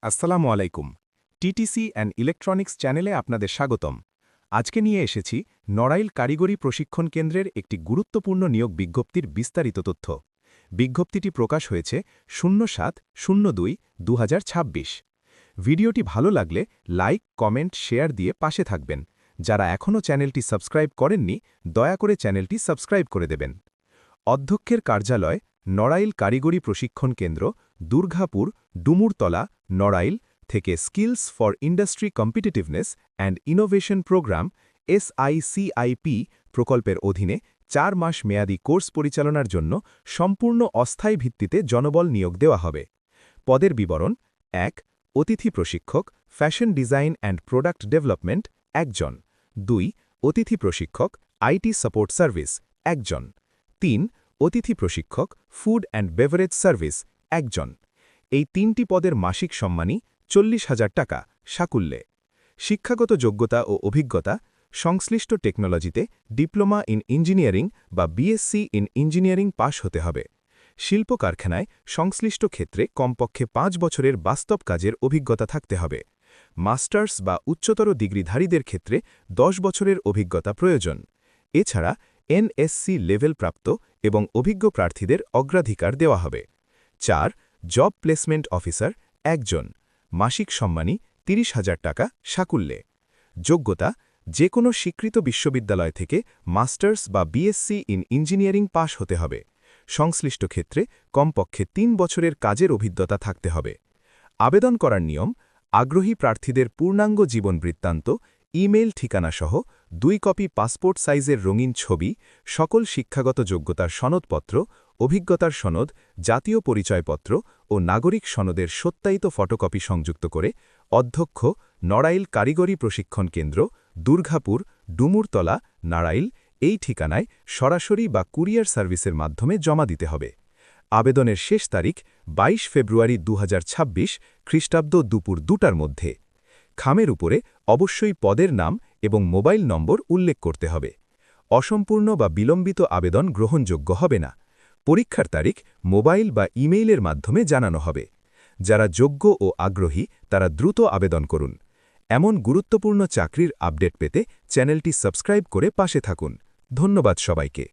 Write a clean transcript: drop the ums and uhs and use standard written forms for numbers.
আসসালামু আলাইকুম। TTC and electronics চ্যানেলে আপনাদের স্বাগতম। আজকে নিয়ে এসেছি নড়াইল কারিগরি প্রশিক্ষণ কেন্দ্রের একটি গুরুত্বপূর্ণ নিয়োগ বিজ্ঞপ্তির বিস্তারিত তথ্য। বিজ্ঞপ্তিটি প্রকাশ হয়েছে 07-02-2026। ভিডিওটি ভালো লাগলে লাইক, কমেন্ট, শেয়ার দিয়ে পাশে থাকবেন। যারা এখনও চ্যানেলটি সাবস্ক্রাইব করেননি, দয়া করে চ্যানেলটি সাবস্ক্রাইব করে দেবেন। অধ্যক্ষের কার্যালয়, নড়াইল কারিগরি প্রশিক্ষণ কেন্দ্র, দুর্গাপুর, ডুমুরতলা, নড়াইল থেকে skills for industry competitiveness and innovation programme SICIP প্রকল্পের অধীনে 4 মাস মেয়াদী কোর্স পরিচালনার জন্য সম্পূর্ণ অস্থায়ী ভিত্তিতে জনবল নিয়োগ দেওয়া হবে। পদের বিবরণ: 1 অতিথি প্রশিক্ষক, fashion design and product development 1 জন। 2 অতিথি প্রশিক্ষক, আইটি সাপোর্ট সার্ভিস 1 জন। 3 অতিথি প্রশিক্ষক, ফুড অ্যান্ড বেভারেজ সার্ভিস 1 জন। এই 3টি পদের মাসিক সম্মানী 40,000 টাকা, সাকুল্যে। শিক্ষাগত যোগ্যতা ও অভিজ্ঞতা: সংশ্লিষ্ট টেকনোলজিতে ডিপ্লোমা ইন ইঞ্জিনিয়ারিং বা BSc ইন ইঞ্জিনিয়ারিং পাশ হতে হবে। শিল্প কারখানায় সংশ্লিষ্ট ক্ষেত্রে কমপক্ষে 5 বছরের বাস্তব কাজের অভিজ্ঞতা থাকতে হবে। মাস্টার্স বা উচ্চতর ডিগ্রিধারীদের ক্ষেত্রে 10 বছরের অভিজ্ঞতা প্রয়োজন। এছাড়া NSC লেভেল প্রাপ্ত এবং অভিজ্ঞ প্রার্থীদের অগ্রাধিকার দেওয়া হবে। 4 জব প্লেসমেন্ট অফিসার 1 জন। মাসিক সম্মানী 30,000 টাকা, সাকুল্যে। যোগ্যতা: যে কোনো স্বীকৃত বিশ্ববিদ্যালয় থেকে মাস্টার্স বা BSc ইন ইঞ্জিনিয়ারিং পাশ হতে হবে। সংশ্লিষ্ট ক্ষেত্রে কমপক্ষে 3 বছরের কাজের অভিজ্ঞতা থাকতে হবে। আবেদন করার নিয়ম: আগ্রহী প্রার্থীদের পূর্ণাঙ্গ জীবন বৃত্তান্ত, ইমেইল ঠিকানা সহ 2 কপি পাসপোর্ট সাইজের রঙিন ছবি, সকল শিক্ষাগত যোগ্যতার সনদপত্র, অভিজ্ঞতার সনদ, জাতীয় পরিচয়পত্র ও নাগরিক সনদের সত্যায়িত ফটোকপি সংযুক্ত করে অধ্যক্ষ, নড়াইল কারিগরি প্রশিক্ষণ কেন্দ্র, দুর্গাপুর, ডুমুরতলা, নড়াইল এই ঠিকানায় সরাসরি বা কুরিয়ার সার্ভিসের মাধ্যমে জমা দিতে হবে। আবেদনের শেষ তারিখ 22 ফেব্রুয়ারি 2026 খ্রিস্টাব্দ দুপুর 2টার মধ্যে। খামের উপরে অবশ্যই পদের নাম এবং মোবাইল নম্বর উল্লেখ করতে হবে। অসম্পূর্ণ বা বিলম্বিত আবেদন গ্রহণযোগ্য হবে না। পরীক্ষার তারিখ মোবাইল বা ইমেইলের মাধ্যমে জানানো হবে। যারা যোগ্য ও আগ্রহী তারা দ্রুত আবেদন করুন। এমন গুরুত্বপূর্ণ চাকরির আপডেট পেতে চ্যানেলটি সাবস্ক্রাইব করে পাশে থাকুন। ধন্যবাদ সবাইকে।